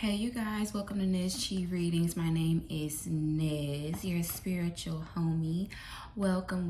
Hey you guys, welcome to NezxMagenta Readings. My name is Nez, your spiritual homie. Welcome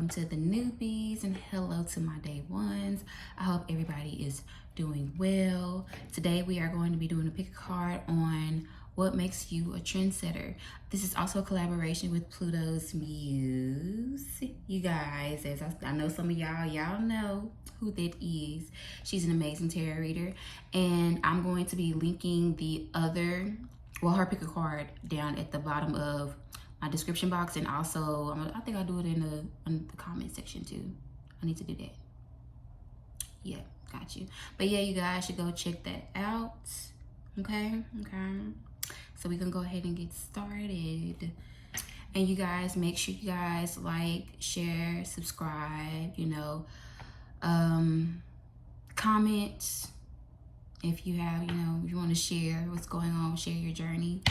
to the newbies and hello to my day ones. I hope everybody is doing well. Today we are going to be doing a pick a card on what makes you a trendsetter. This is also a collaboration with Pluto's Muse. You guys, as I know some of y'all know who that is. She's an amazing tarot reader, and I'm going to be linking the other, her pick a card down at the bottom of my description box, and also I think I'll do it in the comment section too. I need to do that. Yeah, got you. But yeah, you guys should go check that out. Okay. So we can go ahead and get started. And you guys, make sure you guys like, share, subscribe, comment if you have, if you want to share what's going on, share your journey.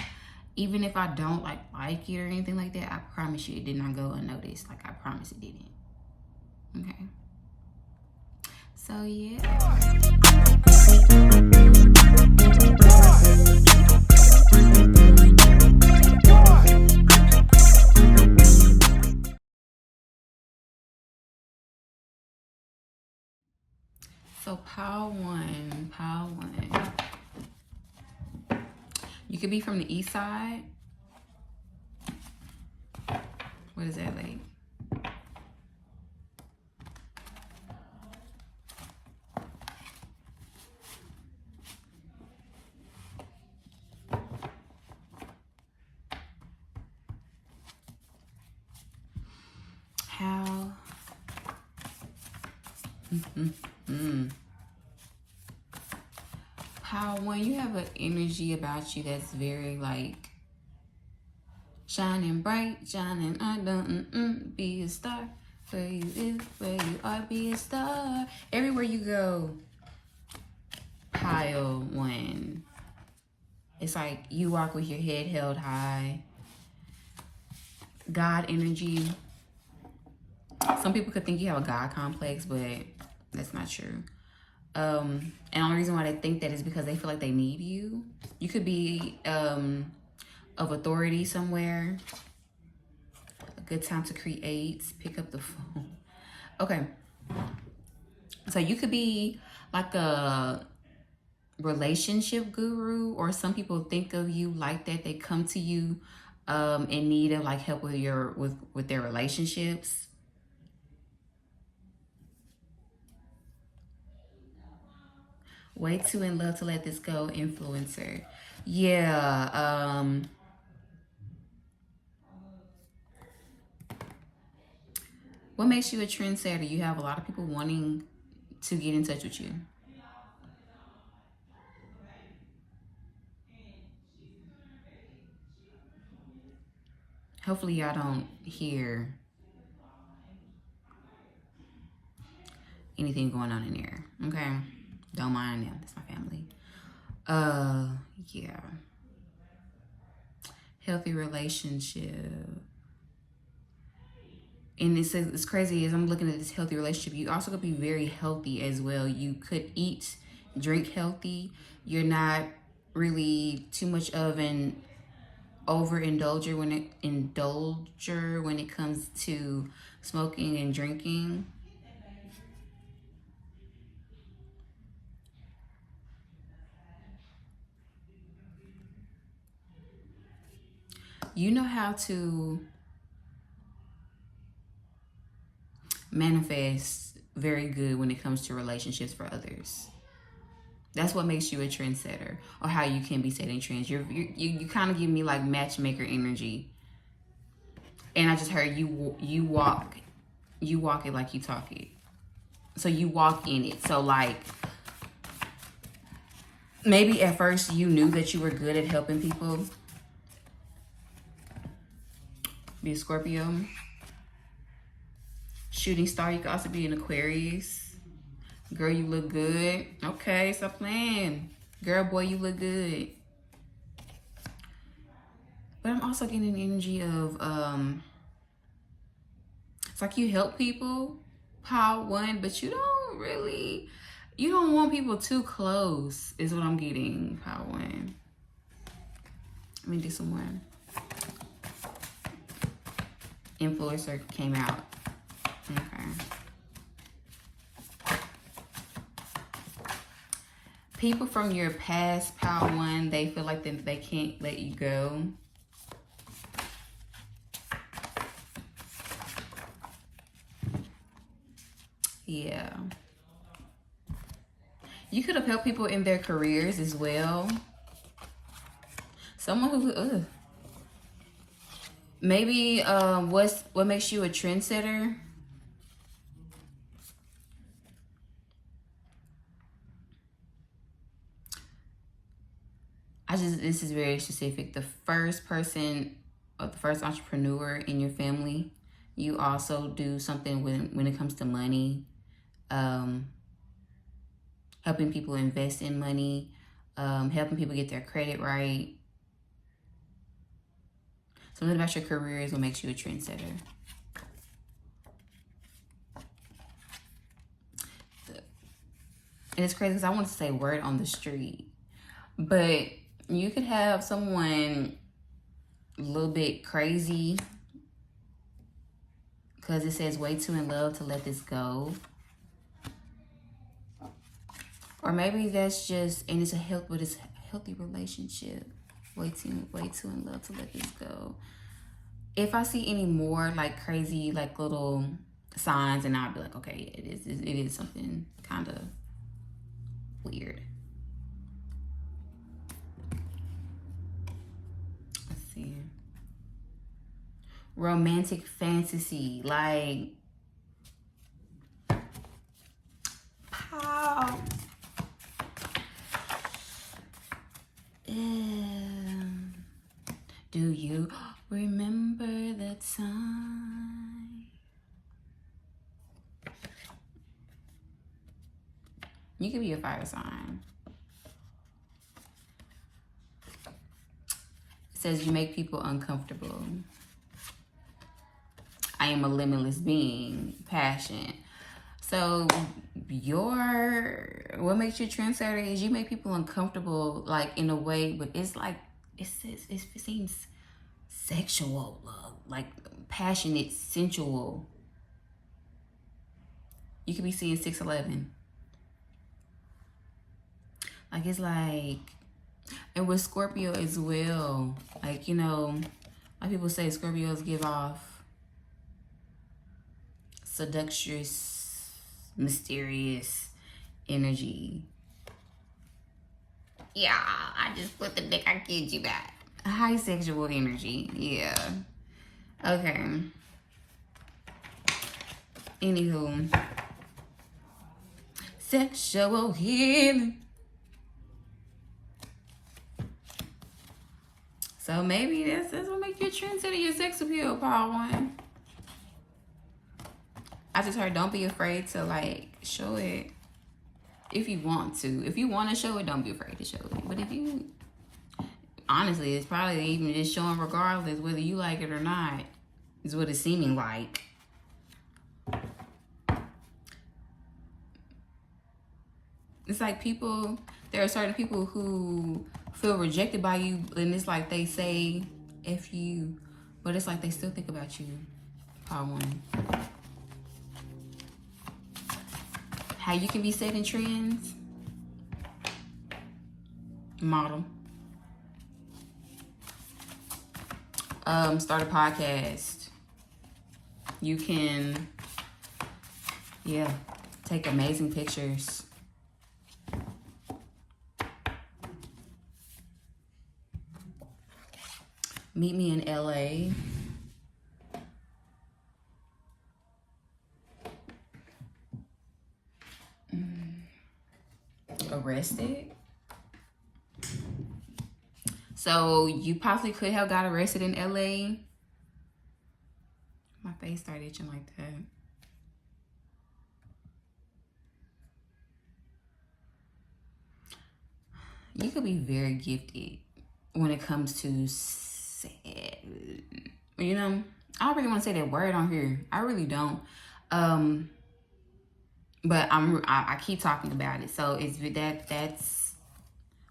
Even if I don't like it or anything like that, I promise you it did not go unnoticed. Like, I promise it didn't. Okay. So yeah. So pile one. You could be from the east side. What is that like? How? How when you have an energy about you that's very like shining bright, shining, I don't be a star. Where you is, where you are, be a star. Everywhere you go, pile one. It's like you walk with your head held high. God energy. Some people could think you have a God complex, but that's not true. And the only reason why they think that is because they feel like they need you. You could be of authority somewhere. A good time to create. Pick up the phone. Okay. So you could be like a relationship guru, or some people think of you like that. They come to you in need of like help with their relationships. Way too in love to let this go, influencer. Yeah. What makes you a trendsetter? You have a lot of people wanting to get in touch with you. Hopefully y'all don't hear anything going on in there. Okay? Don't mind them. That's my family. Yeah. Healthy relationship. And it's crazy as I'm looking at this healthy relationship. You also could be very healthy as well. You could eat, drink healthy. You're not really too much of an overindulger when it comes to smoking and drinking. You know how to manifest very good when it comes to relationships for others. That's what makes you a trendsetter, or how you can be setting trends. You kind of give me like matchmaker energy, and I just heard you walk it like you talk it. So you walk in it. So like maybe at first you knew that you were good at helping people. Be a Scorpio. Shooting star. You could also be an Aquarius. Girl, you look good. Okay, stop playing. Girl, boy, you look good. But I'm also getting an energy of, it's like you help people, pile one, but you don't really, You don't want people too close, is what I'm getting, Power One. Let me do some more. Influencer came out. Okay. People from your past, Power One, they feel like they can't let you go. Yeah. You could have helped people in their careers as well. Someone who, maybe what makes you a trendsetter? This is very specific. The first person or the first entrepreneur in your family, you also do something when it comes to money, helping people invest in money, helping people get their credit right. Something about your career is what makes you a trendsetter. And it's crazy because I want to say word on the street, but you could have someone a little bit crazy because it says way too in love to let this go. Or maybe that's just, and it's a healthy relationship. Way too in love to let this go. If I see any more like crazy, like little signs, and I'll be like, okay, it is something kind of weird. Let's see. Romantic fantasy, like, pow. Do you remember the time? You could be a fire sign. It says you make people uncomfortable. I am a limitless being, passion. So what makes you a trendsetter is you make people uncomfortable, like in a way, but it's like, it seems sexual, like passionate, sensual. You could be seeing 6'11". Like, it's like, and with Scorpio as well, like, you know, like people say Scorpios give off seductress, mysterious energy. Yeah, I just put the dick, I kid you back. High sexual energy, yeah. Okay. Anywho, sexual healing. So maybe that's what makes you a trendsetter, your sex appeal, Power One. I just heard don't be afraid to like show it if you want to. If you want to show it, don't be afraid to show it. But if you, honestly, it's probably even just showing regardless whether you like it or not, is what it's seeming like. It's like people, there are certain people who feel rejected by you, and it's like they say F you, but it's like they still think about you, Power One. How you can be setting trends? Model. Start a podcast. You can, yeah, take amazing pictures. Meet me in LA. Arrested. So you possibly could have got arrested in LA. My face started itching like that. You could be very gifted when it comes to sad. You know, I don't really want to say that word on here. I really don't. But I keep talking about it. So it's that's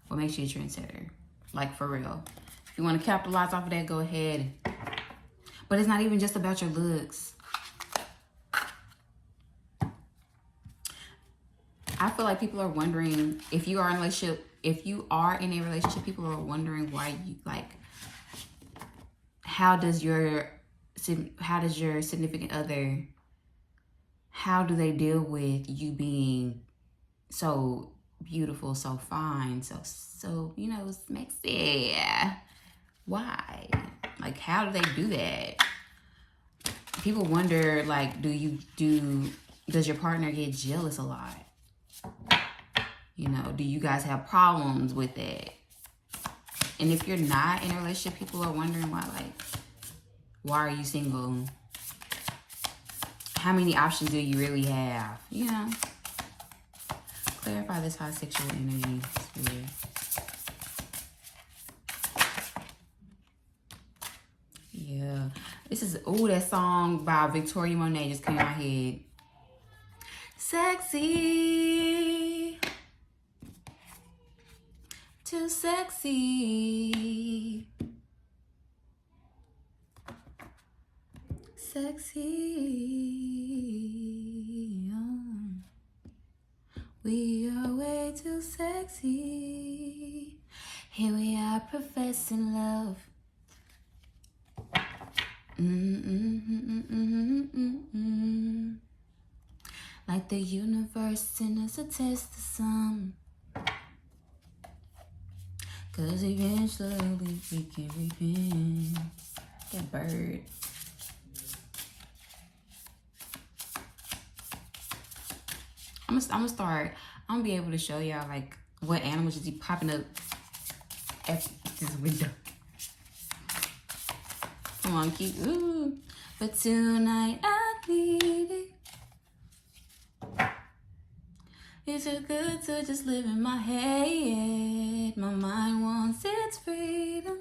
what makes you a trendsetter. Like, for real. If you want to capitalize off of that, go ahead. But it's not even just about your looks. I feel like people are wondering if you are in a relationship. If you are in a relationship, people are wondering why you, like, how does your significant other, how do they deal with you being so beautiful, so fine, so you know, sexy? Why? Like, how do they do that? People wonder, like, does your partner get jealous a lot? You know, do you guys have problems with it? And if you're not in a relationship, people are wondering why, like, why are you single? How many options do you really have? You know? Clarify this high sexual energy, spirit. Yeah. This is, oh, that song by Victoria Monet just came in my head. Sexy. Too sexy. Sexy. Oh. We are way too sexy. Here we are professing love. Like the universe sent us a test of some. 'Cause eventually we can repent. That bird. I'm gonna start. I'm gonna be able to show y'all, like, what animals just be popping up at this window. Come on, keep. Ooh. But tonight I need it. It's so good to just live in my head. My mind wants its freedom.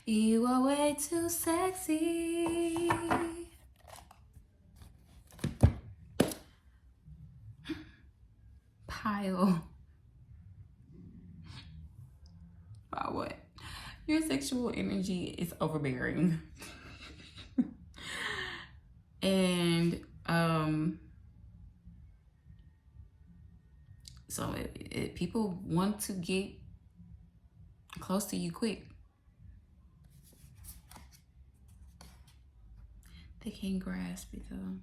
You are way too sexy. Pile. By what? Your sexual energy is overbearing. And so people want to get close to you quick. They can't grasp it though.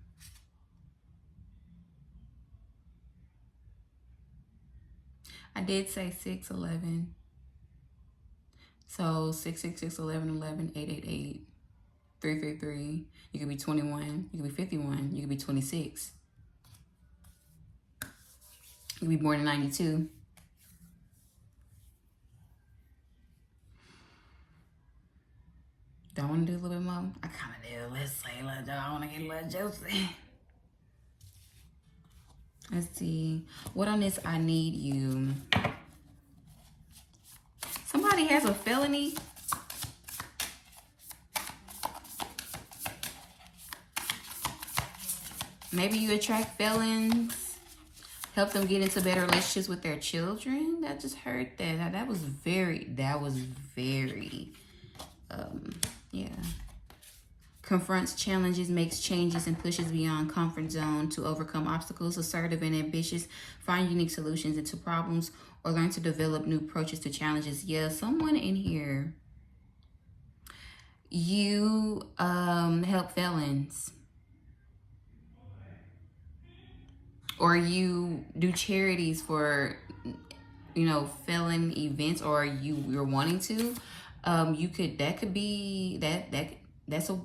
I did say 611. So 666 11 11 888 333. You could be 21. You could be 51. You could be 26. You could be born in 92. Do I want to do a little bit more? I kind of do. Let's say, I want to get a little juicy. Let's see. What on this I need you? Somebody has a felony. Maybe you attract felons. Help them get into better relationships with their children. I just heard that. That was very, yeah. Confronts challenges, makes changes, and pushes beyond comfort zone to overcome obstacles. Assertive and ambitious, find unique solutions into problems, or learn to develop new approaches to challenges. Yeah, someone in here, you help felons. Or you do charities for, you know, felon events, or you're wanting to. That could be that's a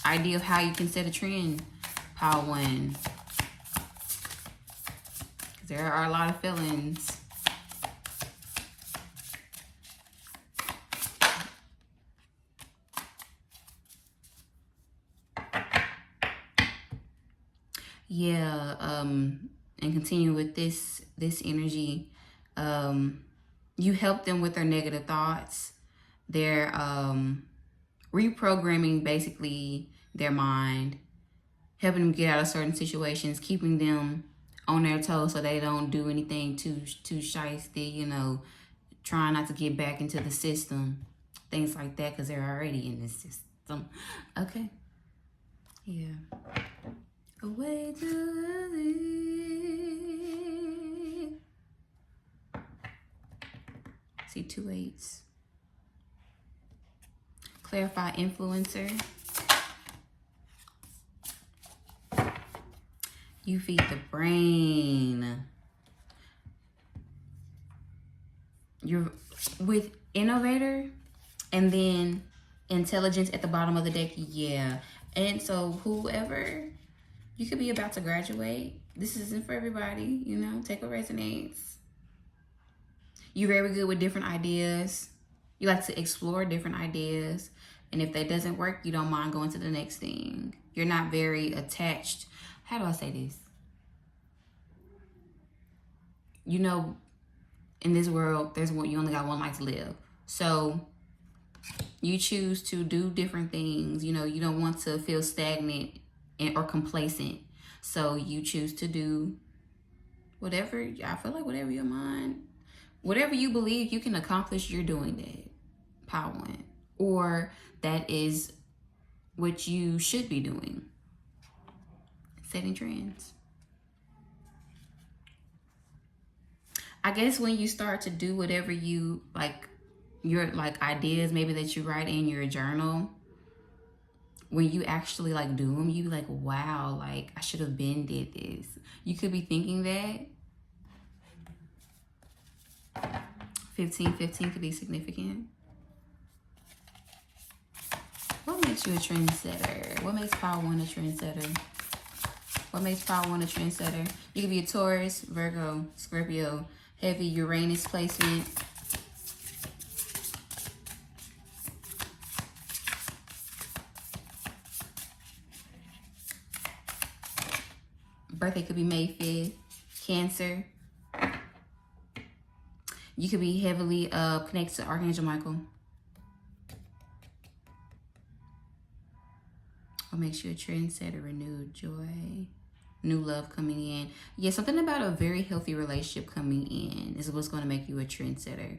idea of how you can set a trend, pile one. There are a lot of felons. Yeah, and continue with this energy. You help them with their negative thoughts. They're reprogramming basically their mind. helping them get out of certain situations, keeping them on their toes so they don't do anything too shiesty, you know, trying not to get back into the system, things like that, because they're already in the system. Okay. Yeah. A way to live. See 2 8s. Clarify influencer. You feed the brain. You're with innovator and then intelligence at the bottom of the deck. Yeah. And so whoever, you could be about to graduate. This isn't for everybody, you know, take what resonates. You're very good with different ideas. You like to explore different ideas. And if that doesn't work, you don't mind going to the next thing. You're not very attached. How do I say this? You know, in this world, you only got one life to live. So you choose to do different things. You know, you don't want to feel stagnant or complacent. So you choose to do whatever, I feel like whatever your mind, whatever you believe you can accomplish, you're doing that. Power 1. Or that is what you should be doing. Setting trends. I guess when you start to do whatever you like, your like ideas maybe that you write in your journal, when you actually like do them, you be like, wow, like I should have been did this. You could be thinking that. 15 could be significant. What makes you a trendsetter? What makes Power 1 a trendsetter? What makes Power 1 a trendsetter? You could be a Taurus, Virgo, Scorpio, heavy Uranus placement. Birthday could be May 5th. Cancer. You could be heavily connected to Archangel Michael. What makes you a trendsetter? Renewed joy. New love coming in. Yeah, something about a very healthy relationship coming in is what's going to make you a trendsetter.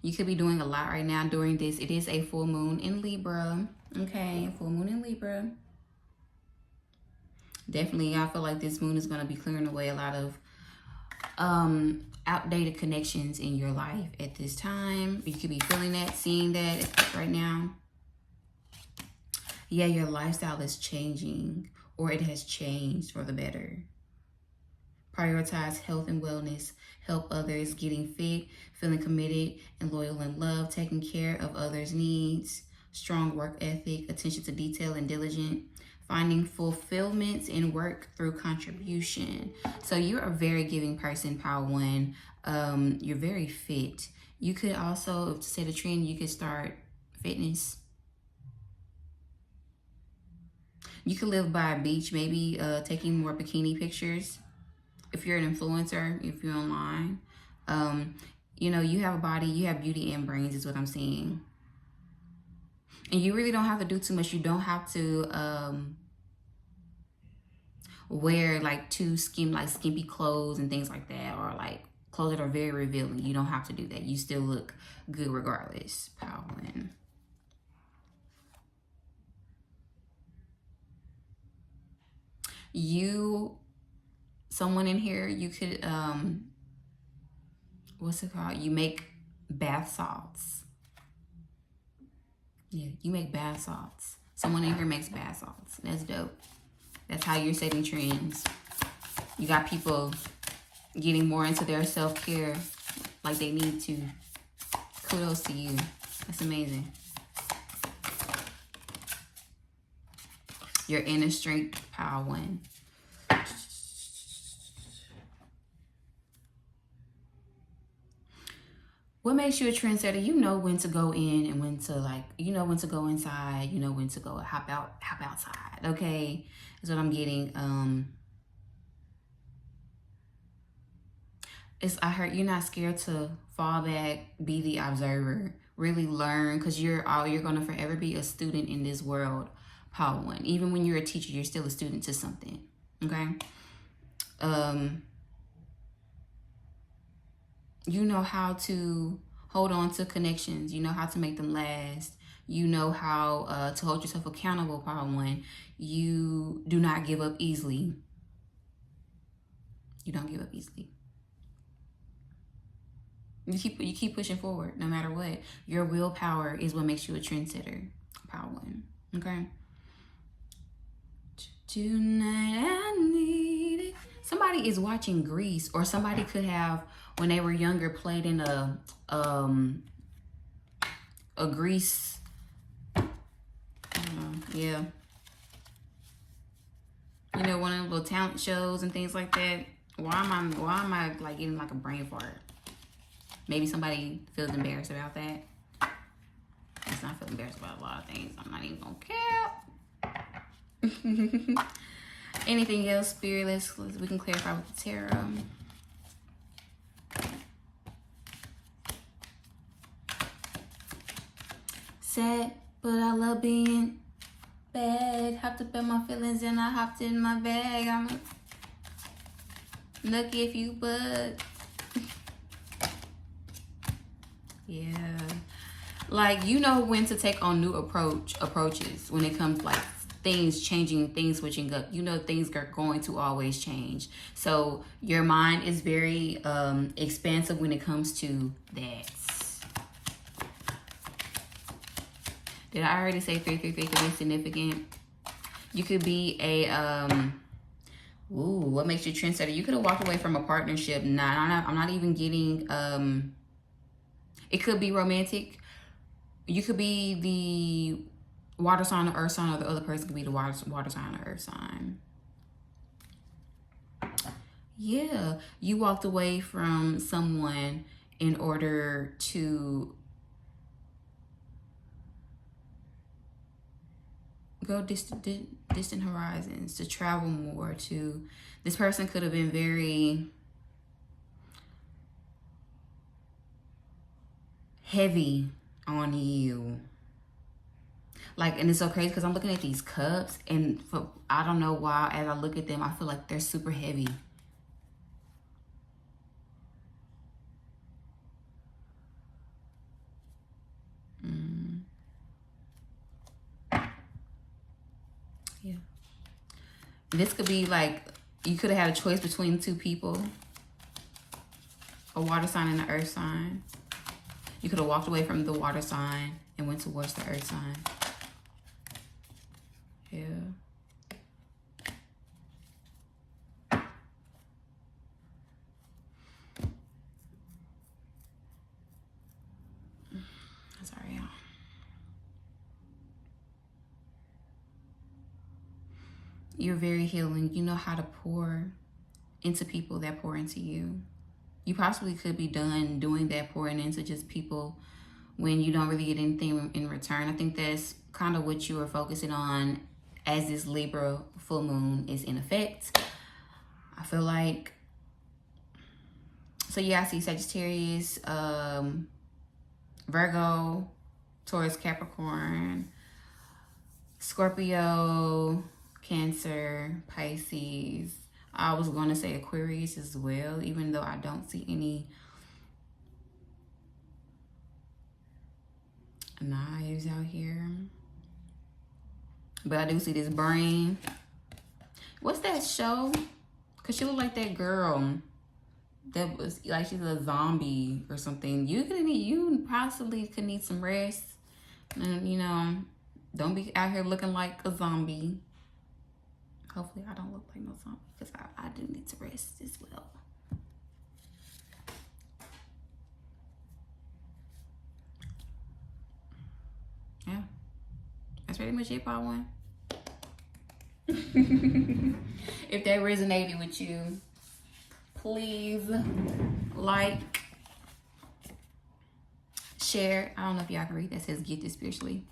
You could be doing a lot right now during this. It is a full moon in Libra. Okay, full moon in Libra. Definitely, I feel like this moon is going to be clearing away a lot of outdated connections in your life at this time. You could be feeling that, seeing that right now. Yeah, your lifestyle is changing, or it has changed for the better. Prioritize health and wellness. Help others, getting fit, feeling committed and loyal in love, taking care of others' needs. Strong work ethic, attention to detail and diligent. Finding fulfillment in work through contribution. So you're a very giving person, Power 1. You're very fit. You could also, to set a trend, you could start fitness. You could live by a beach, maybe taking more bikini pictures. If you're an influencer, if you're online, you know, you have a body, you have beauty and brains is what I'm saying. And you really don't have to do too much. You don't have to wear like skimpy clothes and things like that, or like clothes that are very revealing. You don't have to do that. You still look good regardless. Power 1. Someone in here, you could, what's it called? You make bath salts. Yeah, you make bath salts. Someone in here makes bath salts. That's dope. That's how you're setting trends. You got people getting more into their self-care like they need to. Kudos to you. That's amazing. Your inner strength, Power 1. What makes you a trendsetter? You know when to go in and when to you know when to go inside, you know when to go hop outside, okay? That's what I'm getting. I heard you're not scared to fall back, be the observer, really learn, because you're gonna forever be a student in this world, Power one. Even when you're a teacher, you're still a student to something. Okay. You know how to hold on to connections. You know how to make them last. You know how to hold yourself accountable, power one. You do not give up easily. You don't give up easily. You keep pushing forward no matter what. Your willpower is what makes you a trendsetter, power one. Okay. Tonight I need it. Somebody is watching Grease, or somebody could have, when they were younger, played in a Grease. I don't know. Yeah. You know, one of the little talent shows and things like that. Why am I like getting like a brain fart? Maybe somebody feels embarrassed about that. Let's not feel embarrassed about a lot of things. I'm not even gonna care. Anything else, Spirit? We can clarify with the tarot. Sad, but I love being bad. Hopped up in my feelings and I hopped in my bag. I'm lucky if you bug. Yeah. Like, you know when to take on new approaches when it comes like things changing, things switching up. You know things are going to always change. So your mind is very expansive when it comes to that. Did I already say 333 could be significant? You could be a what makes you a trendsetter? You could have walked away from a partnership. I'm not even getting it could be romantic. You could be the water sign or earth sign, or the other person could be the water sign or earth sign. Yeah, you walked away from someone in order to go distant horizons, to travel more. To this person could have been very heavy on you. Like, and it's so crazy because I'm looking at these cups, and I don't know why, as I look at them, I feel like they're super heavy. Yeah. This could be like, you could have had a choice between two people, a water sign and an earth sign. You could have walked away from the water sign and went towards the earth sign. Yeah. Sorry, y'all. You're very healing. You know how to pour into people that pour into you. You possibly could be done doing that, pouring into just people when you don't really get anything in return. I think that's kind of what you are focusing on as this Libra full moon is in effect. I feel like, so yeah, I see Sagittarius, Virgo, Taurus, Capricorn, Scorpio, Cancer, Pisces. I was going to say Aquarius as well, even though I don't see any knives out here. But I do see this brain. What's that show? Because she looked like that girl that was like, she's a zombie or something. You possibly could need some rest. And, you know, don't be out here looking like a zombie. Hopefully I don't look like no zombie, because I do need to rest as well. Yeah. That's pretty much it, part one. If that resonated with you, please like, share. I don't know if y'all can read that says get this spiritually.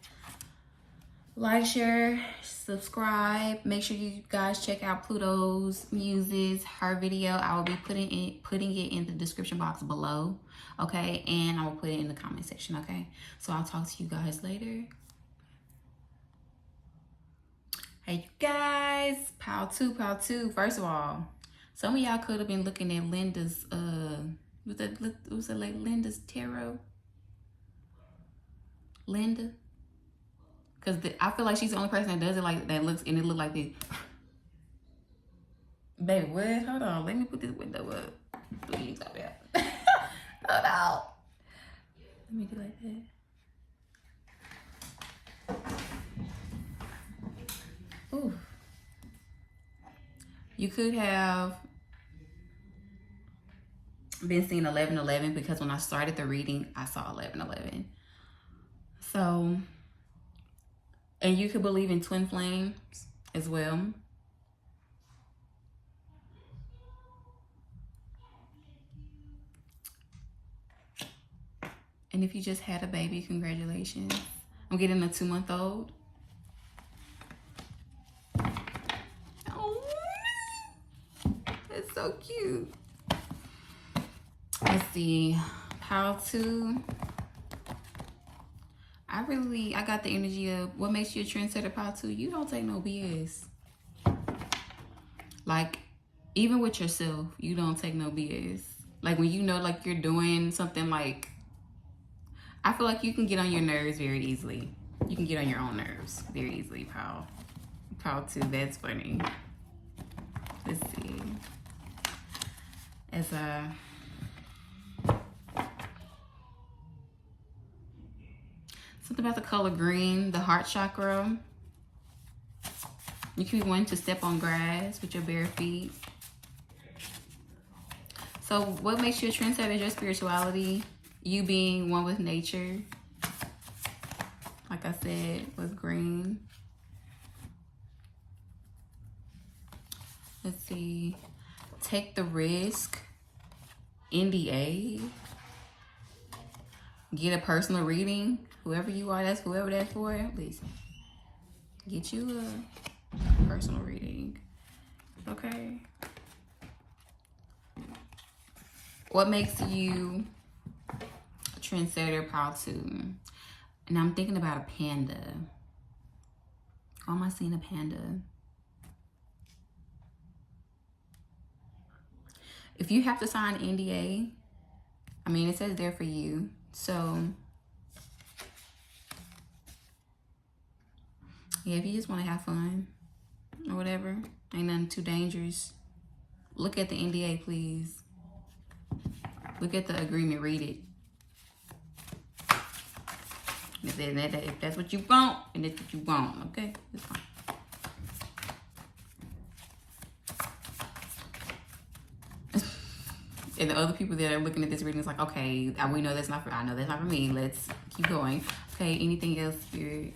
Like, share, subscribe. Make sure you guys check out Pluto's Muses, her video. I will be putting it in the description box below, okay? And I will put it in the comment section, okay? So I'll talk to you guys later. Hey, you guys. Pile two. First of all, some of y'all could have been looking at Linda's, was it like Linda's tarot? Linda? Because I feel like she's the only person that does it like that looks, and it look like this. Baby, what? Hold on. Let me put this window up. Please, stop that. Hold on. Let me do like that. Ooh. You could have been seeing 1111 because when I started the reading, I saw 1111. So, and you could believe in twin flames as well. And if you just had a baby, congratulations. I'm getting a 2-month-old. Oh, that's so cute. Let's see. Pile 2. I got the energy of what makes you a trendsetter, pile 2. You don't take no BS. Like, even with yourself, you don't take no BS. Like, when you know, like, you're doing something like, I feel like you can get on your nerves very easily. You can get on your own nerves very easily, pile 2. That's funny. Let's see. As a something about the color green, the heart chakra. You could be wanting to step on grass with your bare feet. So what makes you a trendsetter is your spirituality. You being one with nature. Like I said, with green. Let's see. Take the risk. NDA. Get a personal reading. Whoever you are, that's whoever that's for. Listen. Get you a personal reading. Okay. What makes you a trendsetter, pile 2? And I'm thinking about a panda. Why am I seeing a panda? If you have to sign an NDA, I mean, it says there for you. So, yeah, if you just want to have fun or whatever, ain't nothing too dangerous. Look at the NDA, please. Look at the agreement, read it. If that's what you want, and that's what you want, okay? That's fine. And the other people that are looking at this reading is like, okay, we know that's not for, I know that's not for me. Let's keep going. Okay, anything else, Spirit?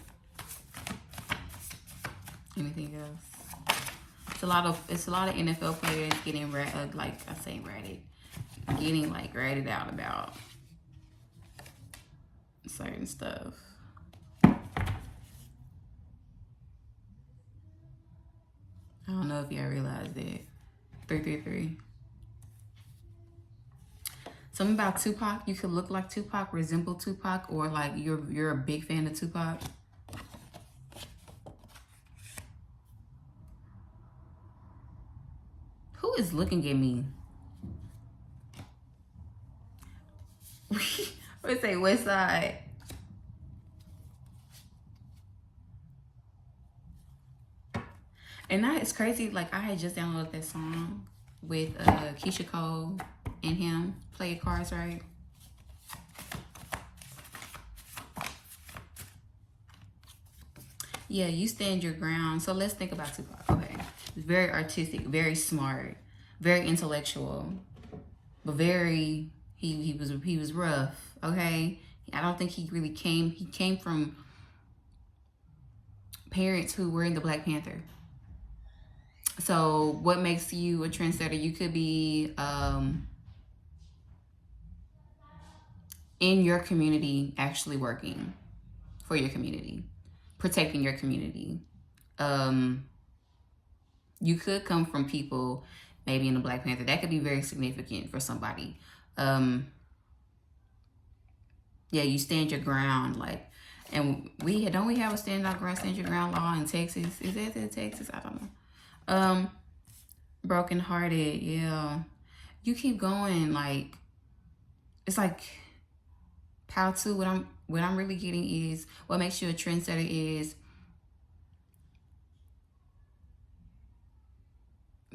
Anything else? It's a lot of NFL players getting getting like ratted out about certain stuff. I don't know if y'all realize that. 333. Something about Tupac. You could look like Tupac, resemble Tupac, or like you're a big fan of Tupac. Who is looking at me? Let's say West Side. And that is crazy. Like, I had just downloaded that song with Keisha Cole and him. Play your cards right. Yeah, you stand your ground. So let's think about Tupac. Okay. Very artistic, very smart, very intellectual, but very he was rough, okay? I don't think he came from parents who were in the Black Panther. So what makes you a trendsetter? You could be in your community, actually working for your community, protecting your community. You could come from people maybe in the Black Panther. That could be very significant for somebody. Yeah, you stand your ground. Like, And we have a stand your ground law in Texas? Is that in Texas? I don't know. Brokenhearted, yeah. You keep going, like, it's like how to what I'm really getting is what makes you a trendsetter is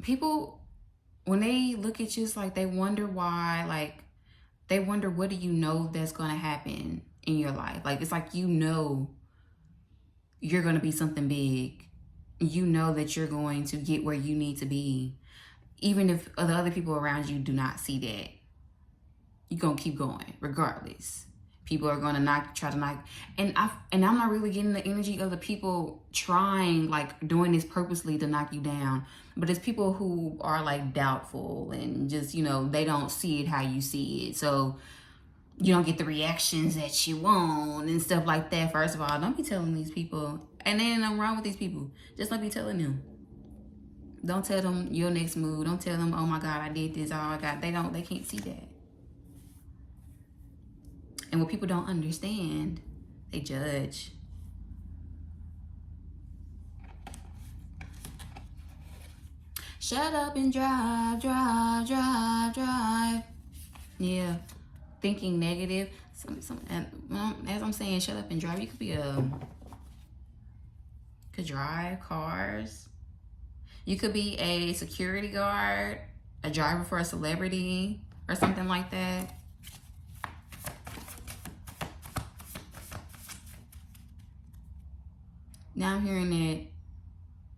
people when they look at you, it's like they wonder why, like they wonder what do you know that's gonna happen in your life. Like it's like you know you're gonna be something big. You know that you're going to get where you need to be. Even if the other people around you do not see that. You're gonna keep going regardless. People are gonna try to knock, and I'm not really getting the energy of the people trying, like doing this purposely to knock you down. But it's people who are like doubtful and just, you know, they don't see it how you see it. So you don't get the reactions that you want and stuff like that. First of all, don't be telling these people, and then I'm wrong with these people. Just don't be telling them. Don't tell them your next move. Don't tell them, oh my God, I did this. Oh my God, they can't see that. And what people don't understand, they judge. Shut up and drive, drive, drive, drive. Yeah, thinking negative. As I'm saying, shut up and drive. You could drive cars. You could be a security guard, a driver for a celebrity, or something like that. Now I'm hearing that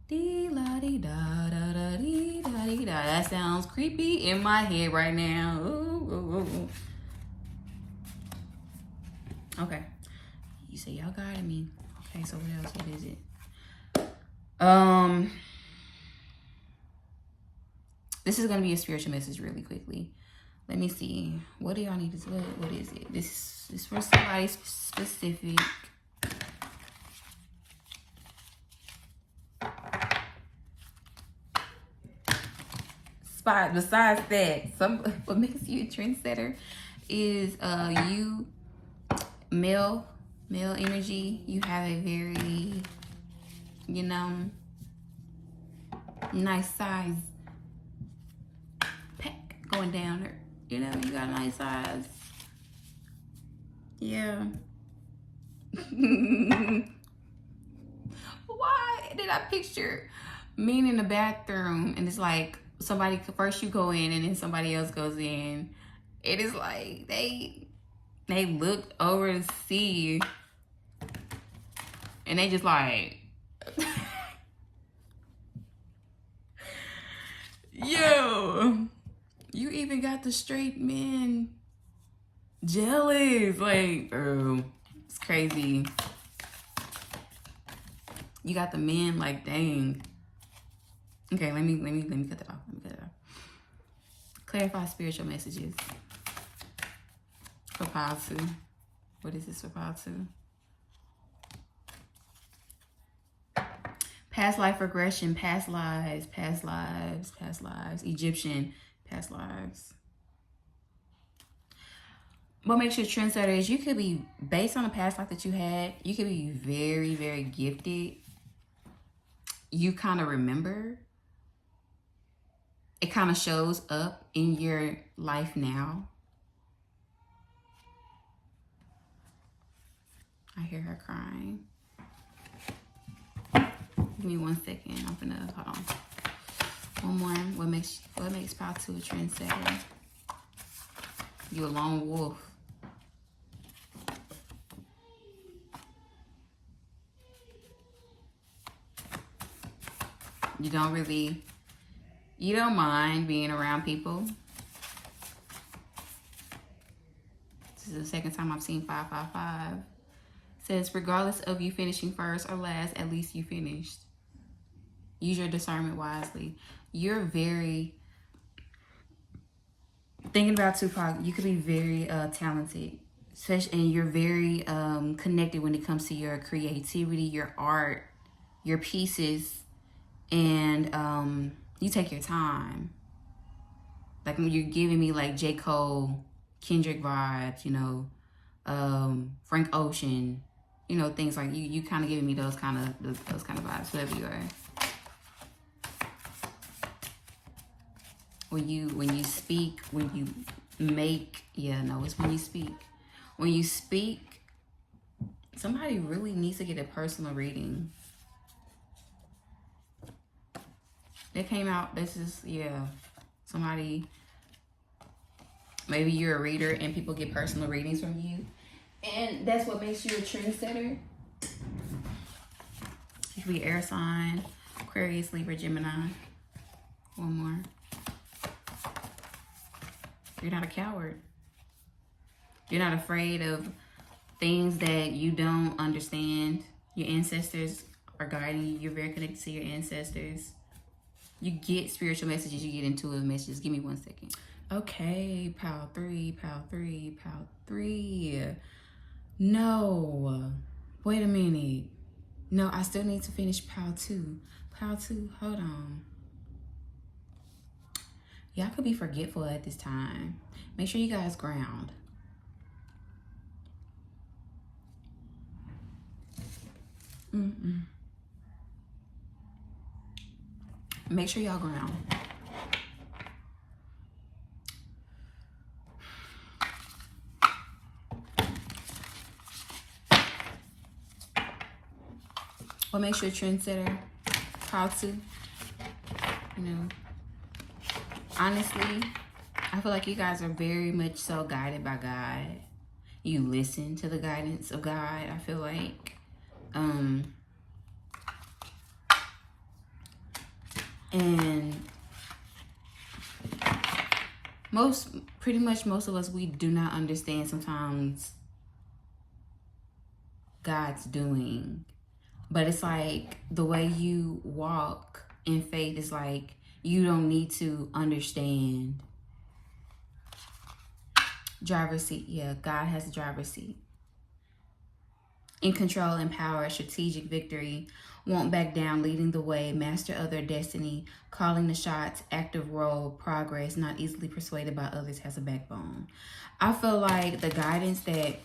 dee-la-dee-da-da-da-dee-da-dee-da. That sounds creepy in my head right now. Ooh, ooh, ooh. Okay. You say y'all guided me. Okay, so what else? What is it? This is gonna be a spiritual message really quickly. Let me see. What do y'all need to do? What is it? This is for somebody specific. Besides that, what makes you a trendsetter is you male energy. You have a very, you know, nice size pack going down there. You know, you got a nice size. Yeah. Why did I picture me in the bathroom and it's like somebody first you go in and then somebody else goes in? It is like they look over to see and they just like yo, you even got the straight men jealous. Like, oh, it's crazy. You got the men like, dang. Okay, let me cut that off. Clarify spiritual messages for pile 2. What is this for pile 2? Past life regression, past lives, Egyptian, past lives. What makes you a trendsetter is you could be, based on the past life that you had, you could be very, very gifted. You kind of remember. It kind of shows up in your life now. I hear her crying. Give me 1 second. I'm gonna hold on. One more. What makes pile 2 a trendsetter? You a lone wolf. You don't mind being around people. This is the second time I've seen 555. It says, regardless of you finishing first or last, at least you finished. Use your discernment wisely. You're very, thinking about Tupac, you could be very talented. And you're very connected when it comes to your creativity, your art, your pieces. And you take your time. Like when you're giving me like J. Cole, Kendrick vibes, you know, Frank Ocean, you know, things like you kind of giving me those kind of vibes, whoever you are. When you speak, when you make, yeah, no, it's when you speak. When you speak, somebody really needs to get a personal reading. They came out, this is, yeah, somebody, maybe you're a reader and people get personal readings from you. And that's what makes you a trendsetter. You could be air sign, Aquarius, Libra, Gemini. One more. You're not a coward. You're not afraid of things that you don't understand. Your ancestors are guiding you. You're very connected to your ancestors. You get spiritual messages. You get intuitive messages. Give me 1 second. Okay, pile 3, pile 3, pile 3. No. Wait a minute. No, I still need to finish pile 2. Pile 2, hold on. Y'all could be forgetful at this time. Make sure you guys ground. Make sure y'all ground. What makes you a trendsetter? How to, you know, honestly, I feel like you guys are very much so guided by God. You listen to the guidance of God, I feel like. And pretty much most of us, we do not understand sometimes God's doing. But it's like the way you walk in faith is like you don't need to understand. Driver's seat. Yeah, God has a driver's seat. In control and power, strategic victory, won't back down, leading the way, master of their destiny, calling the shots, active role, progress, not easily persuaded by others, has a backbone. I feel like the guidance that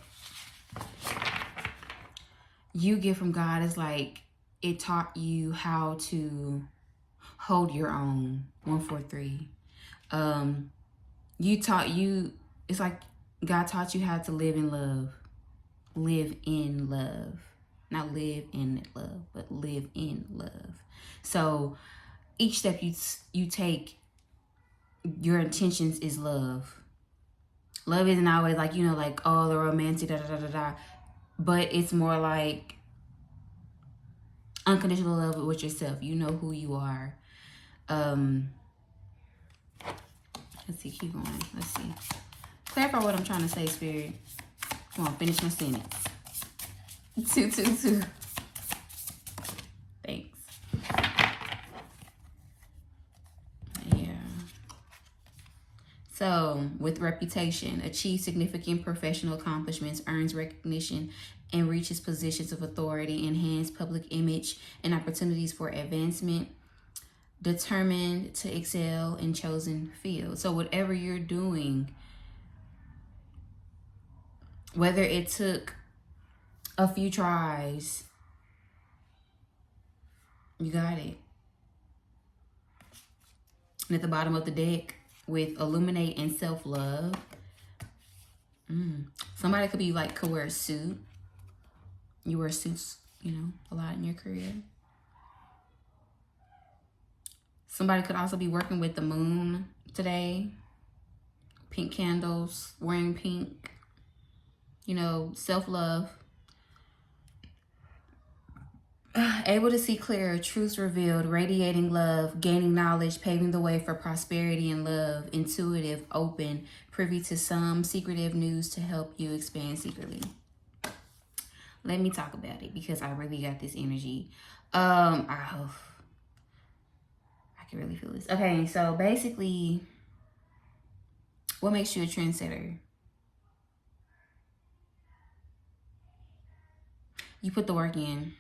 you get from God is like it taught you how to hold your own. 143. It's like God taught you how to live in love. Live in love. Not live in love, but live in love. So each step you take, your intentions is love. Love isn't always like, you know, like, oh, the romantic, da da da da da. But it's more like unconditional love with yourself. You know who you are. Let's see, keep going. Let's see. Clarify what I'm trying to say, Spirit. Come on, finish my sentence. 222. Thanks. Yeah. So, with reputation, achieve significant professional accomplishments, earns recognition, and reaches positions of authority, enhance public image and opportunities for advancement, determined to excel in chosen fields. So whatever you're doing, whether it took a few tries, you got it. And at the bottom of the deck with illuminate and self-love, somebody could be like, could wear a suit. You wear suits, you know, a lot in your career. Somebody could also be working with the moon today. Pink candles, wearing pink. You know, self-love. Able to see clear, truths revealed, radiating love, gaining knowledge, paving the way for prosperity and love, intuitive, open, privy to some secretive news to help you expand secretly. Let me talk about it because I really got this energy. I can really feel this. Okay, so basically, what makes you a trendsetter? You put the work in.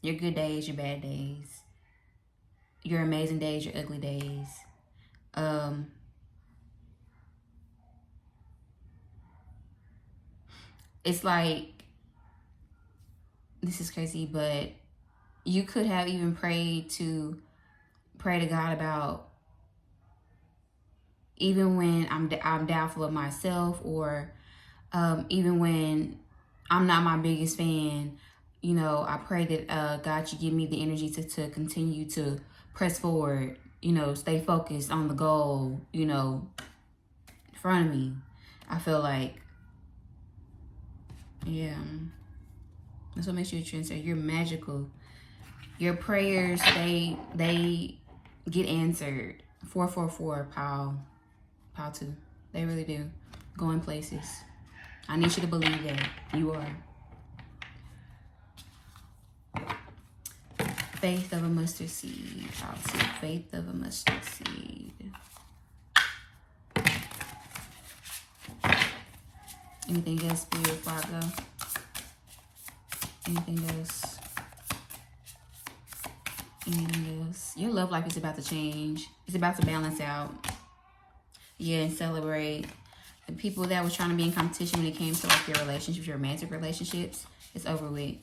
Your good days, your bad days. Your amazing days, your ugly days. it's like, this is crazy, but you could have even pray to God about, even when I'm doubtful of myself, or even when I'm not my biggest fan, you know, I pray that God, you give me the energy to continue to press forward, you know, stay focused on the goal, you know, in front of me. I feel like, yeah, that's what makes you a trendsetter. You're magical. Your prayers, they get answered. 444, Pal 2. They really do. Going places. I need you to believe that you are. Faith of a mustard seed. Pal 2. Faith of a mustard seed. Anything else, Spirit, before I go? Anything else? Anything else? Your love life is about to change. It's about to balance out. Yeah, and celebrate. The people that was trying to be in competition when it came to like your relationships, your romantic relationships, it's over with.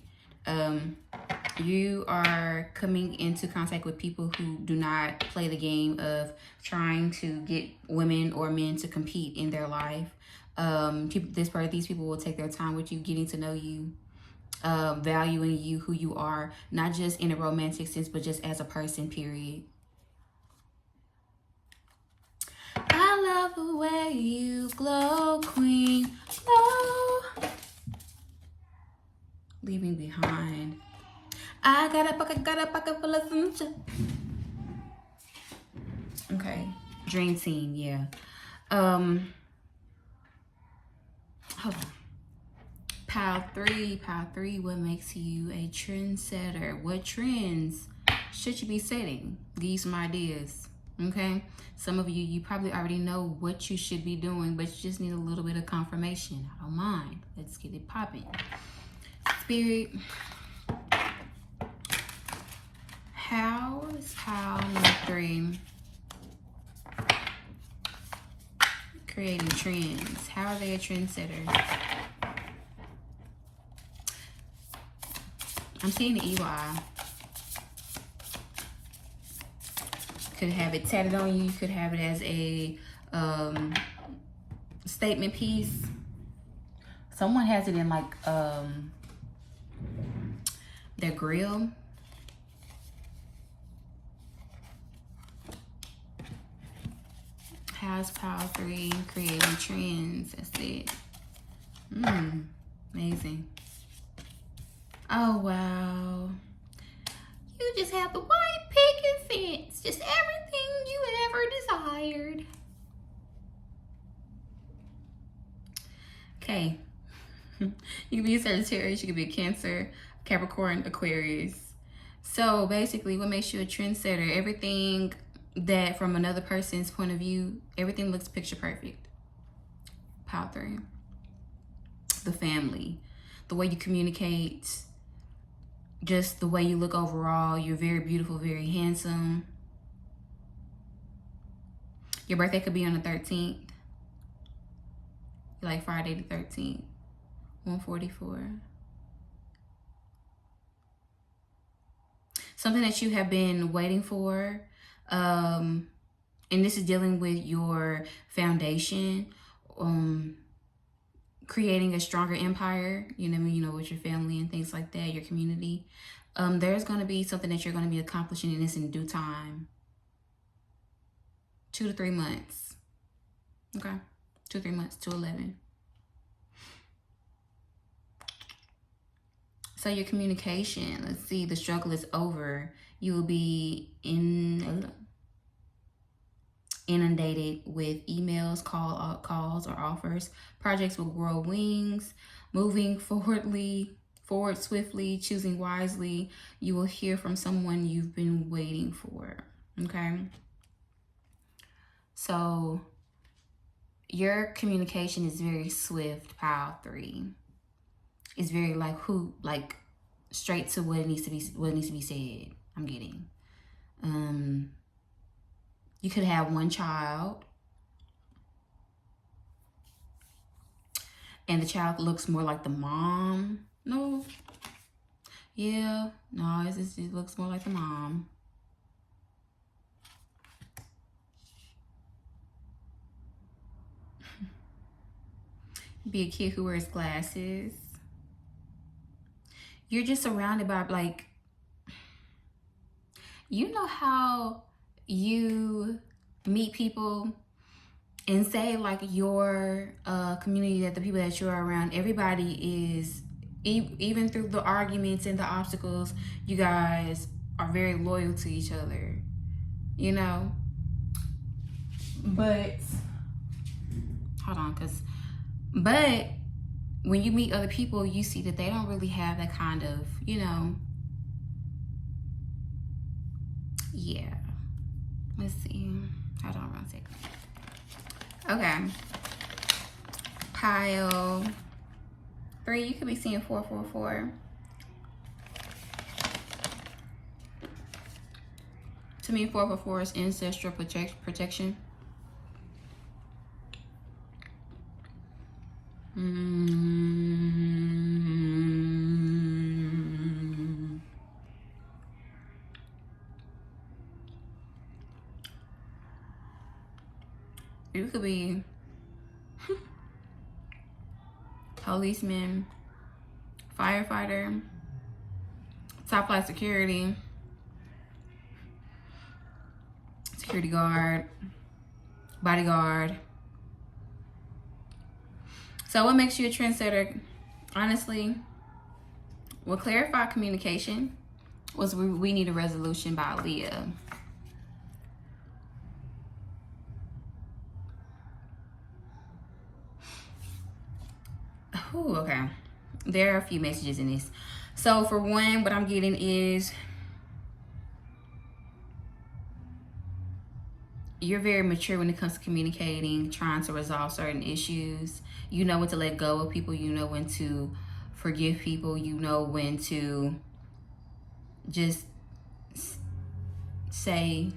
You are coming into contact with people who do not play the game of trying to get women or men to compete in their life. These people will take their time with you, getting to know you, valuing you, who you are, not just in a romantic sense, but just as a person, period. I love the way you glow, queen, glow. Leaving behind. I got a pocket full of sunshine. Okay, dream team, yeah. Hold on. Pile 3, what makes you a trendsetter? What trends should you be setting? Give you some ideas, okay? Some of you probably already know what you should be doing, but you just need a little bit of confirmation. I don't mind. Let's get it popping. Spirit, how is pile number 3 creating trends? How are they a trendsetter? I'm seeing the EY. Could have it tatted on you. You could have it as a statement piece. Someone has it in like their grill. How's Power 3 creating trends? That's it. Amazing. Oh, wow. You just have the white picket fence. Just everything you ever desired. Okay. You can be a Sagittarius. You can be a Cancer, Capricorn, Aquarius. So basically, what makes you a trendsetter? Everything that from another person's point of view, everything looks picture perfect. Power 3. The family. The way you communicate. Just the way you look overall. You're very beautiful, very handsome. Your birthday could be on the 13th. Like Friday the 13th. 144. Something that you have been waiting for. And this is dealing with your foundation. Creating a stronger empire, you know, with your family and things like that, your community. There's going to be something that you're going to be accomplishing in this in due time. 2 to 3 months. Okay. 2 to 3 months to 11. So your communication, let's see, the struggle is over. You will be inundated with emails, calls, or offers. Projects will grow wings, moving forward swiftly, choosing wisely. You will hear from someone you've been waiting for, okay? So your communication is very swift, Pile 3. It's very like straight to what needs to be said. I'm getting. You could have one child. and the child looks more like the mom. No. Yeah. No, it looks more like the mom. Be a kid who wears glasses. You're just surrounded by, like, you know how you meet people and say, like, your community, that the people that you're around, everybody is, even through the arguments and the obstacles, you guys are very loyal to each other, you know? But, hold on, but when you meet other people, you see that they don't really have that kind of, you know, yeah. Let's see. Hold on 1 second. Okay. Pile 3, you could be seeing 444. To me, 444 is ancestral protection. You could be policeman, firefighter, top flight security guard, bodyguard. So what makes you a trendsetter? Honestly, what clarified communication was we need a resolution by Leah. Ooh, okay. There are a few messages in this. So for one, what I'm getting is you're very mature when it comes to communicating, trying to resolve certain issues. You know when to let go of people. You know when to forgive people. You know when to just say,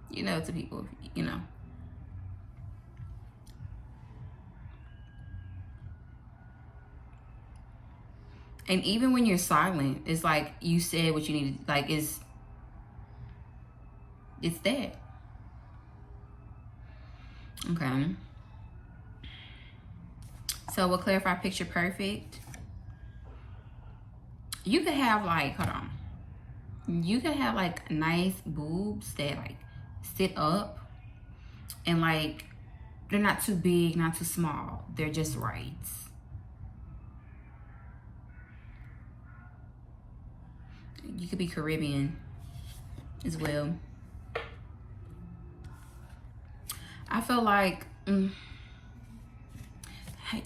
you know, to people, you know. And even when you're silent, it's like you said what you needed. Like, it's that. Okay. So we'll clarify picture perfect. You could have, like, hold on. You could have, like, nice boobs that, like, sit up. And, like, they're not too big, not too small. They're just right. You could be Caribbean as well. I feel like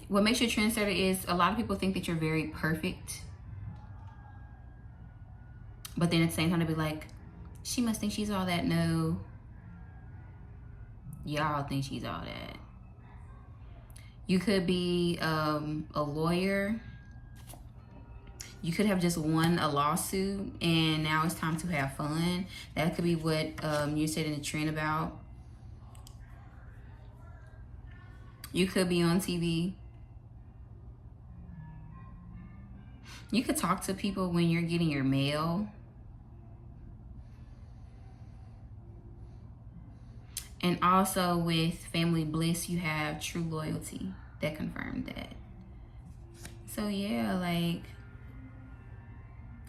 what makes you a trendsetter is a lot of people think that you're very perfect. But then at the same time, they'll be like, she must think she's all that. No. Y'all think she's all that. You could be a lawyer. You could have just won a lawsuit and now it's time to have fun. That could be what you said in the trend about. You could be on TV. You could talk to people when you're getting your mail. And also with family bliss, you have true loyalty. That confirmed that. So yeah, like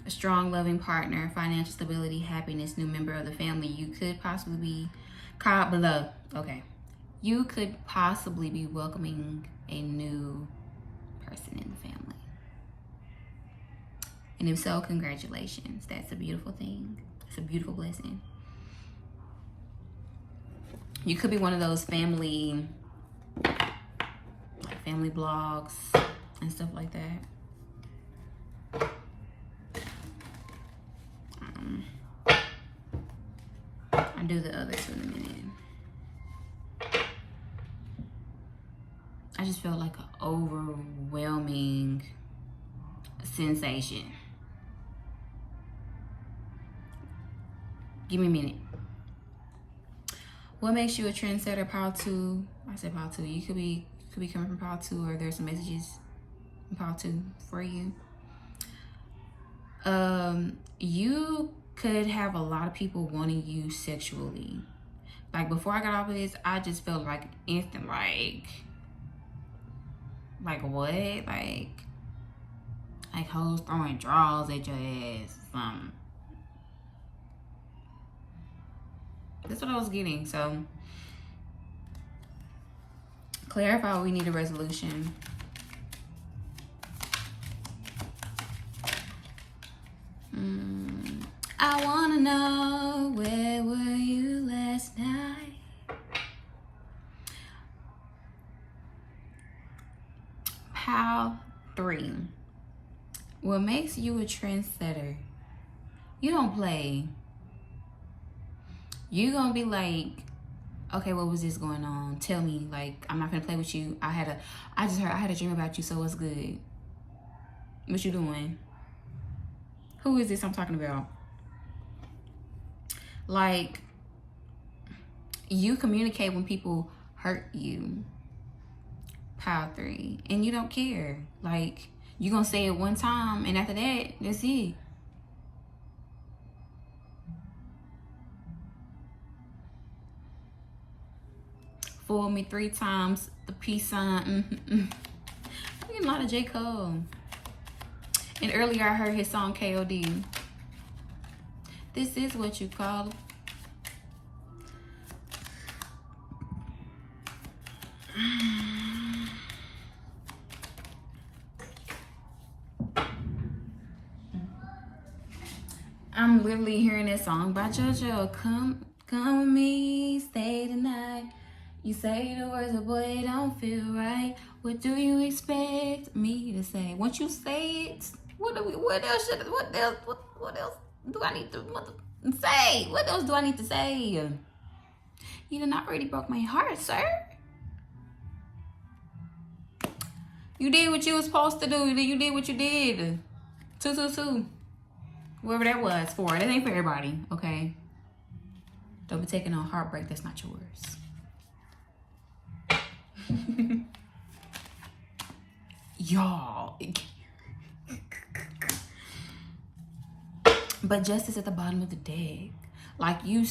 a strong, loving partner, financial stability, happiness, new member of the family. You could possibly be caught below. Okay. You could possibly be welcoming a new person in the family. And if so, congratulations. That's a beautiful thing. It's a beautiful blessing. You could be one of those family blogs and stuff like that. I'll do the other two in a minute. I just feel like an overwhelming sensation. Give me a minute. What makes you a trendsetter? Pile 2. I said pile 2. You could be could be coming from pile 2, or there's some messages in pile 2 for you. You could have a lot of people wanting you sexually. Like, before I got off of this, I just felt like instant, like what? Like hoes throwing draws at your ass or something. That's what I was getting. So clarify, we need a resolution. I wanna know, where were you last night? Pile 3. What makes you a trendsetter? You don't play. You gonna be like, okay, what was this going on? Tell me. Like, I'm not gonna play with you. I had a dream about you, so what's good? What you doing? Who is this I'm talking about? Like, you communicate when people hurt you. Pile 3. And you don't care. Like, you gonna say it one time, and after that, that's it. Fool me 3 times, the peace sign. I get a lot of J. Cole. And earlier I heard his song KOD. This is what you call. I'm literally hearing this song by JoJo. Come with me, stay tonight. You say the words, but boy, it don't feel right. What do you expect me to say? Once you say it, what else do I need to say? What else do I need to say? You done already broke my heart, sir. You did what you was supposed to do. You did what you did. 222. Whoever that was for. That ain't for everybody, okay? Don't be taking on heartbreak that's not yours. Y'all. But justice at the bottom of the deck. Like, you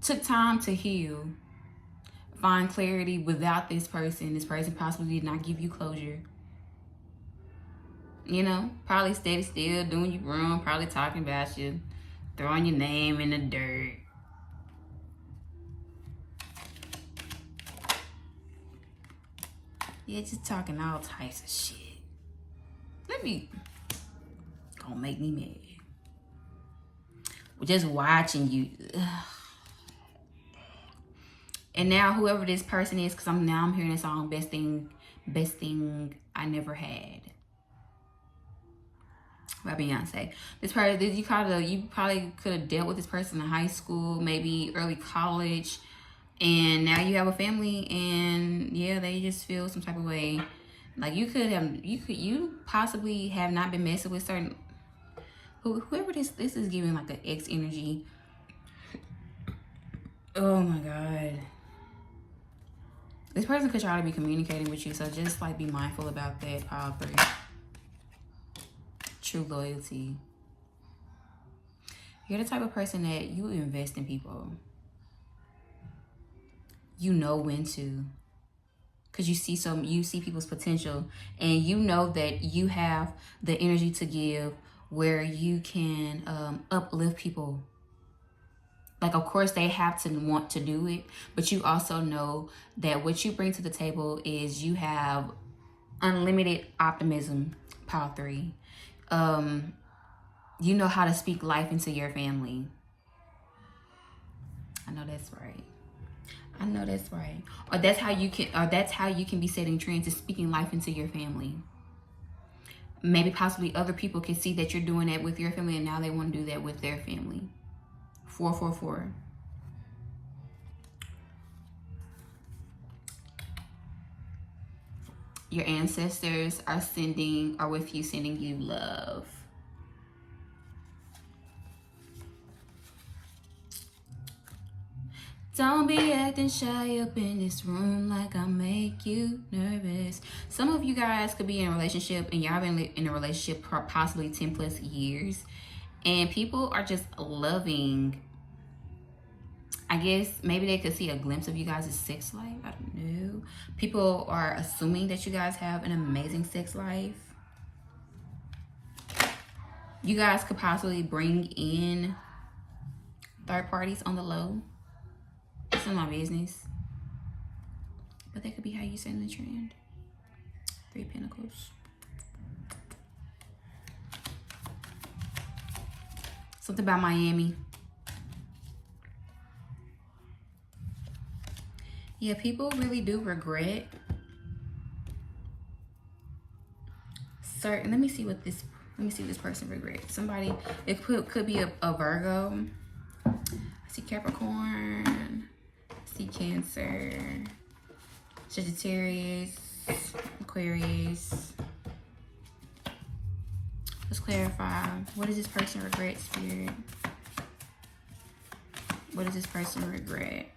took time to heal, find clarity without this person. This person possibly did not give you closure. You know, probably steady still, doing you wrong, probably talking about you, throwing your name in the dirt. Yeah, just talking all types of shit. Gonna make me mad. Just watching you. Ugh. And now whoever this person is, because I'm hearing this song, best thing I never had, by Beyonce. This person, you probably could have dealt with this person in high school, maybe early college, and now you have a family, and yeah, they just feel some type of way. Like, you possibly have not been messing with certain, whoever this is giving like an ex energy. Oh my God. This person could try to be communicating with you, so just like be mindful about that. Pile 3. True loyalty. You're the type of person that you invest in people. You know when to, because you see people's potential, and you know that you have the energy to give where you can uplift people. Like, of course, they have to want to do it, but you also know that what you bring to the table is you have unlimited optimism. Pile 3. You know how to speak life into your family. I know that's right. I know that's right. Or that's how you can be setting trends, is speaking life into your family. Maybe possibly other people can see that you're doing that with your family, and now they want to do that with their family. 444. Your ancestors are with you, sending you love. Don't be a acting shy up in this room like I make you nervous. Some of you guys could be in a relationship and y'all been in a relationship for possibly 10 plus years. And people are just loving, I guess maybe they could see a glimpse of you guys' sex life. I don't know. People are assuming that you guys have an amazing sex life. You guys could possibly bring in third parties on the low. It's none of my business. But that could be how you set the trend. 3 Pentacles. Something about Miami. Yeah, people really do regret certain. Let me see what this person regrets. Somebody, it could be a Virgo. I see Capricorn. I see Cancer. Sagittarius. Aquarius. Let's clarify. What does this person regret, Spirit? What does this person regret?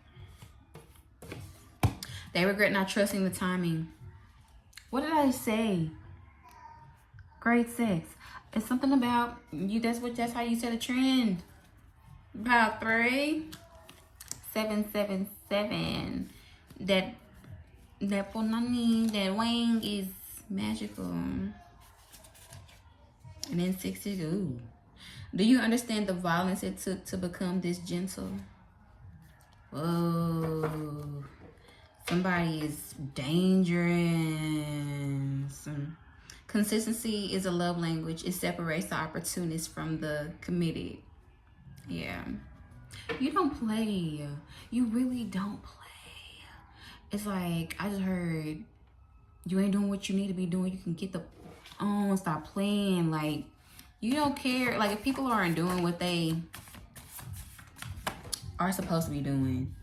They regret not trusting the timing. What did I say? Great sex. It's something about you. That's how you set a trend. About 3777. That Ponani, that wang is magical. And then 60. Ooh. Do you understand the violence it took to become this gentle? Whoa. Somebody is dangerous. Consistency is a love language. It separates the opportunist from the committed. Yeah. You don't play. You really don't play. It's like, I just heard you ain't doing what you need to be doing. You can get the stop playing. Like, you don't care. Like, if people aren't doing what they are supposed to be doing,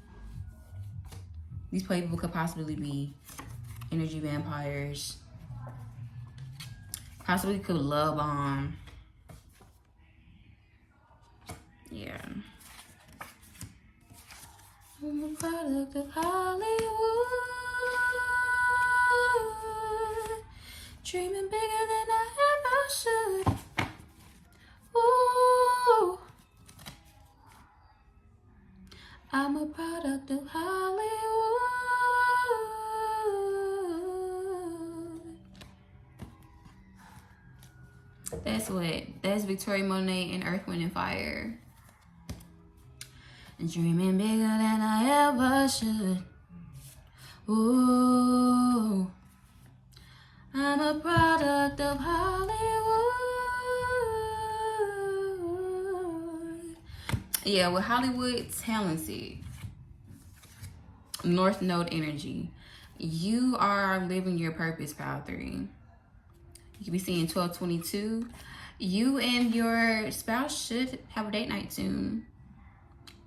these people could possibly be energy vampires. Possibly could love bomb. Yeah. I'm a product of Hollywood. Dreaming bigger than I ever should. Ooh. I'm a product of Hollywood. That's Victoria Monet and Earth, Wind, and Fire. Dreaming bigger than I ever should. Ooh. I'm a product of Hollywood. Yeah, with Hollywood, talented. North Node energy. You are living your purpose, Power 3. You could be seeing 1222. You and your spouse should have a date night soon.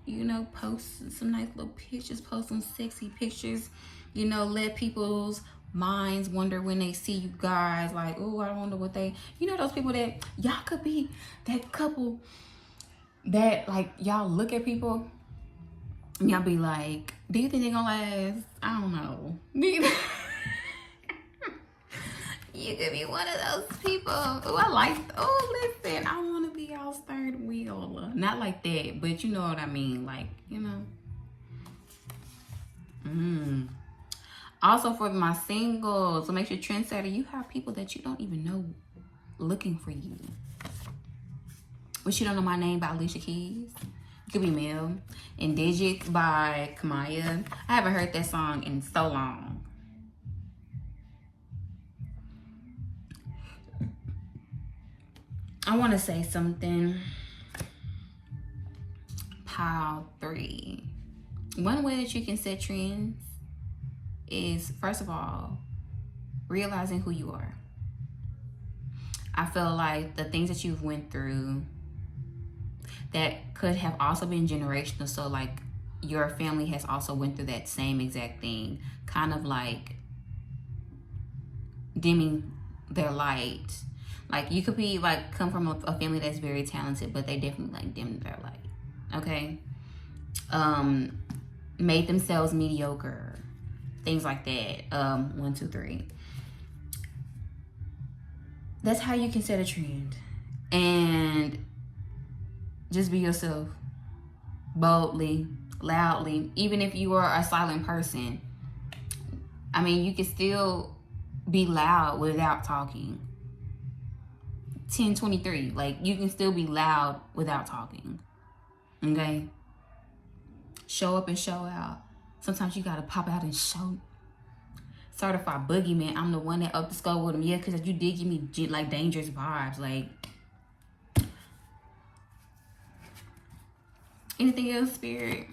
You know, post some nice little pictures, post some sexy pictures. You know, let people's minds wonder when they see you guys. Like, oh, I wonder what they... You know those people that... Y'all could be that couple that, like, y'all look at people and y'all be like, do you think they're gonna last? I don't know. You could be one of those people. Listen, I want to be y'all's third wheel. Not like that, but you know what I mean. Like, you know. Also for my singles, so make sure trendsetter, you have people that you don't even know looking for you. But You Don't Know My Name by Alicia Keys. It could be male. And Digits by Kamaya. I haven't heard that song in so long. I want to say something. Pile 3. One way that you can set trends is, first of all, realizing who you are. I feel like the things that you've went through that could have also been generational. So like your family has also went through that same exact thing, kind of like dimming their light. Like you could be like come from a family that's very talented, but they definitely like dimmed their light. Okay. made themselves mediocre, things like that. 1, 2, 3. That's how you can set a trend. And just be yourself, boldly, loudly. Even if you are a silent person, I mean, you can still be loud without talking. 1023, like, you can still be loud without talking. Okay? Show up and show out. Sometimes you gotta pop out and show. Certified boogeyman. I'm the one that up the skull with him. Yeah, because you did give me like dangerous vibes. Like, anything else, spirit?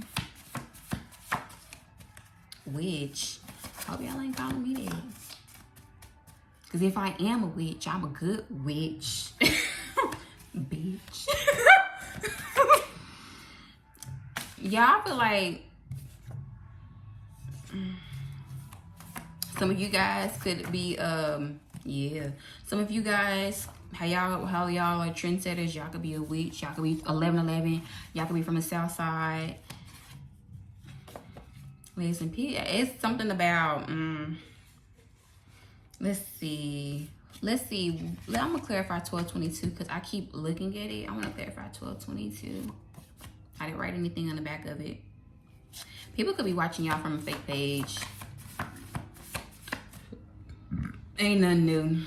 Witch. Hope y'all ain't calling me that. Because if I am a witch, I'm a good witch. Bitch. Y'all feel like some of you guys could be, yeah. Some of you guys, how y'all are trendsetters. Y'all could be a witch. Y'all could be 1111. Y'all could be from the south side. Listen, it's something about, let's see. I'm going to clarify 1222 because I keep looking at it. I want to clarify 1222. I didn't write anything on the back of it. People could be watching y'all from a fake page. Ain't nothing new.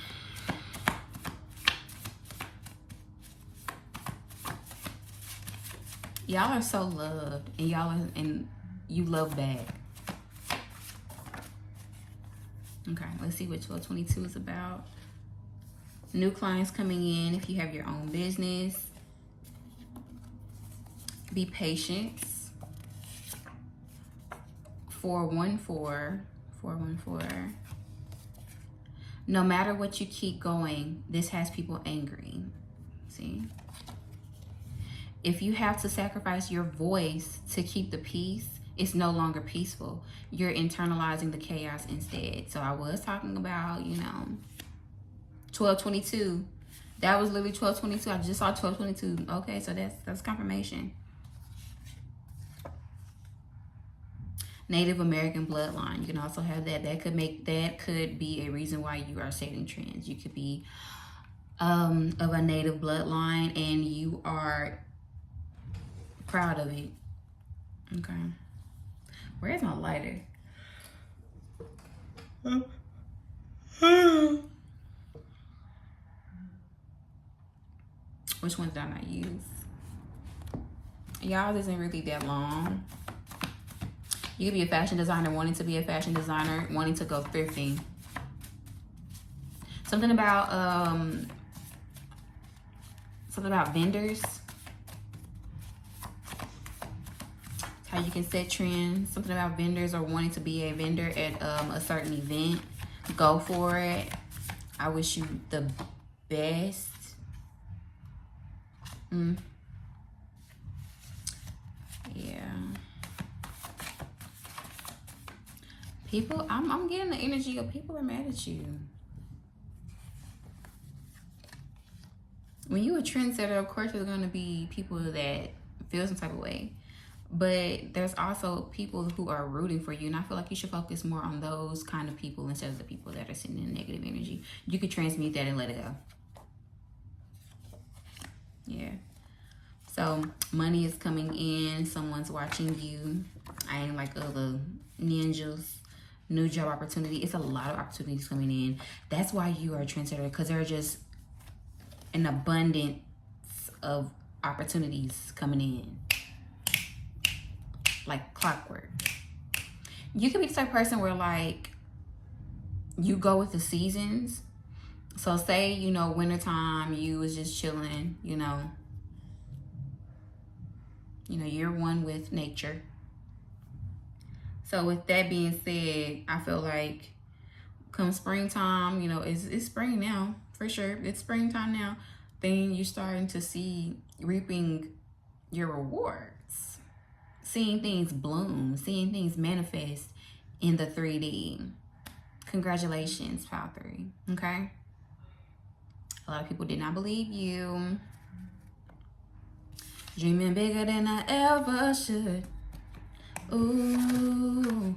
Y'all are so loved, and you love back. Okay, let's see what 1222 is about. New clients coming in if you have your own business. Be patient. 414. No matter what you keep going, this has people angry. See? If you have to sacrifice your voice to keep the peace, it's no longer peaceful. You're internalizing the chaos instead. So I was talking about, 1222. That was literally 1222. I just saw 1222. Okay, so that's confirmation. Native American bloodline. You can also have that. That could be a reason why you are setting trends. You could be of a native bloodline and you are proud of it. Okay. Where's my lighter? Which ones did I not use? Y'all isn't really that long. You could be a fashion designer, wanting to be a fashion designer, wanting to go thrifting. Something about vendors. How you can set trends. Something about vendors or wanting to be a vendor at a certain event. Go for it. I wish you the best. Yeah. People, I'm getting the energy of people are mad at you. When you a trendsetter, of course there's gonna be people that feel some type of way. But there's also people who are rooting for you. And I feel like you should focus more on those kind of people instead of the people that are sitting in negative energy. You could transmute that and let it go. Yeah. So money is coming in. Someone's watching you. I ain't like other ninjas. New job opportunity. It's a lot of opportunities coming in. That's why you are a trendsetter, because there are just an abundance of opportunities coming in. Like clockwork. You could be the type of person where like you go with the seasons. So say, wintertime, you was just chilling, you're one with nature. So with that being said, I feel like come springtime, it's spring now, for sure. It's springtime now. Then you're starting to see reaping your rewards. Seeing things bloom, seeing things manifest in the 3D. Congratulations, Pile 3, okay? A lot of people did not believe you. Dreaming bigger than I ever should. Ooh.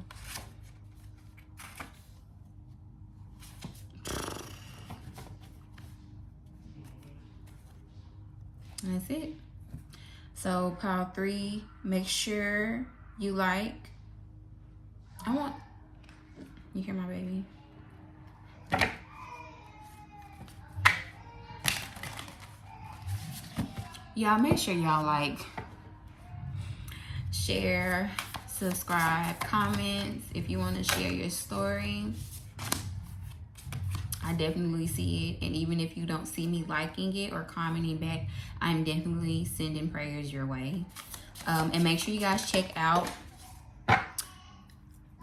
That's it. So pile 3, make sure you like. You hear my baby? Y'all make sure y'all like, share, subscribe, comments if you want to share your story. I definitely see it, and even if you don't see me liking it or commenting back, I'm definitely sending prayers your way. And make sure you guys check out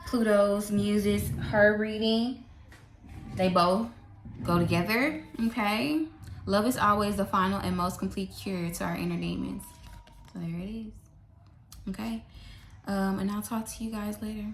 Pluto's Muses, her reading. They both go together, okay? Love is always the final and most complete cure to our inner demons. So there it is, okay? And I'll talk to you guys later.